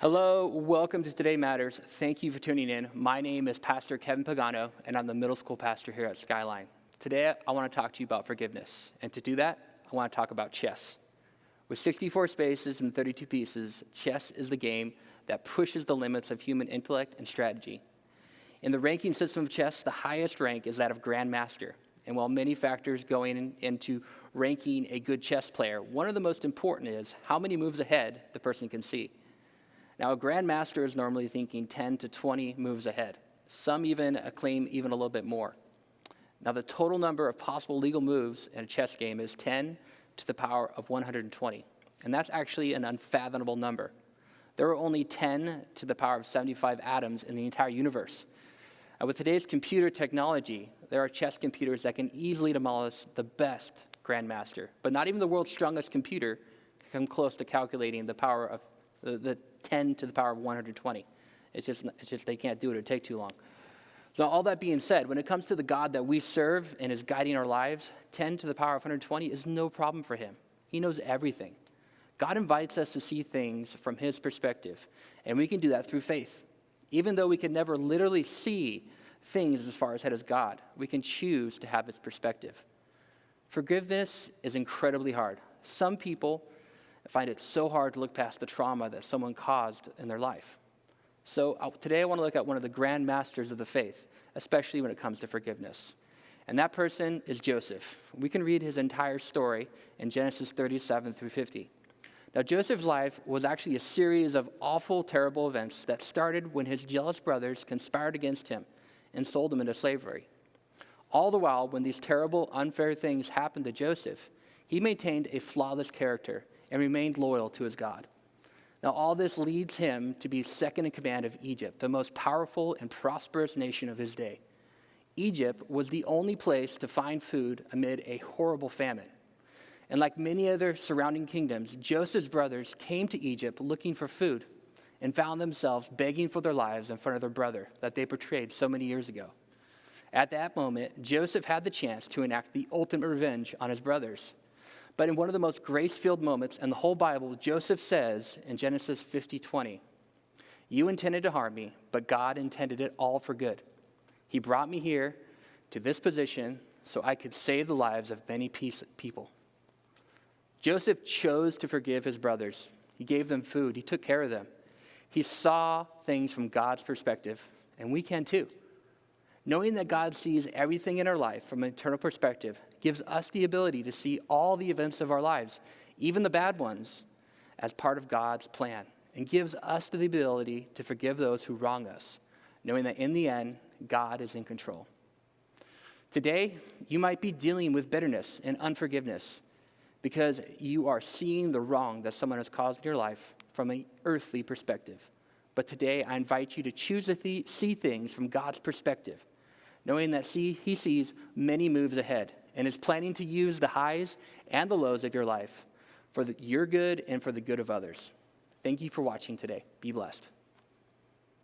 Hello, welcome to Today Matters. Thank you for tuning in. My name is Pastor Kevin Pagano, and I'm the middle school pastor here at Skyline. Today, I want to talk to you about forgiveness. And to do that, I want to talk about chess. With 64 spaces and 32 pieces, chess is the game that pushes the limits of human intellect and strategy. In the ranking system of chess, the highest rank is that of Grandmaster. And while many factors go into ranking a good chess player, one of the most important is how many moves ahead the person can see. Now, a grandmaster is normally thinking 10 to 20 moves ahead. Some even claim even a little bit more. Now, the total number of possible legal moves in a chess game is 10 to the power of 120. And that's actually an unfathomable number. There are only 10 to the power of 75 atoms in the entire universe. And with today's computer technology, there are chess computers that can easily demolish the best grandmaster. But not even the world's strongest computer can come close to calculating the power of the 10 to the power of 120. It's just they can't do it. It would take too long. So all that being said, when it comes to the God that we serve and is guiding our lives, 10 to the power of 120 is no problem for him. He knows everything. God invites us to see things from his perspective, and we can do that through faith. Even though we can never literally see things as far ahead as God, we can choose to have his perspective. Forgiveness is incredibly hard. Some people find it so hard to look past the trauma that someone caused in their life. So today I want to look at one of the grand masters of the faith, especially when it comes to forgiveness. And that person is Joseph. We can read his entire story in Genesis 37 through 50. Now, Joseph's life was actually a series of awful, terrible events that started when his jealous brothers conspired against him and sold him into slavery. All the while, when these terrible, unfair things happened to Joseph, he maintained a flawless character and remained loyal to his God. Now, all this leads him to be second in command of Egypt, the most powerful and prosperous nation of his day. Egypt was the only place to find food amid a horrible famine. And like many other surrounding kingdoms, Joseph's brothers came to Egypt looking for food and found themselves begging for their lives in front of their brother that they betrayed so many years ago. At that moment, Joseph had the chance to enact the ultimate revenge on his brothers. But in one of the most grace-filled moments in the whole Bible, Joseph says in Genesis 50:20, "You intended to harm me, but God intended it all for good. He brought me here to this position so I could save the lives of many people." Joseph chose to forgive his brothers. He gave them food. He took care of them. He saw things from God's perspective, and we can too. Knowing that God sees everything in our life from an eternal perspective gives us the ability to see all the events of our lives, even the bad ones, as part of God's plan, and gives us the ability to forgive those who wrong us, knowing that in the end, God is in control. Today, you might be dealing with bitterness and unforgiveness because you are seeing the wrong that someone has caused in your life from an earthly perspective. But today, I invite you to choose to see things from God's perspective, knowing that he sees many moves ahead and is planning to use the highs and the lows of your life for your good and for the good of others. Thank you for watching today. Be blessed.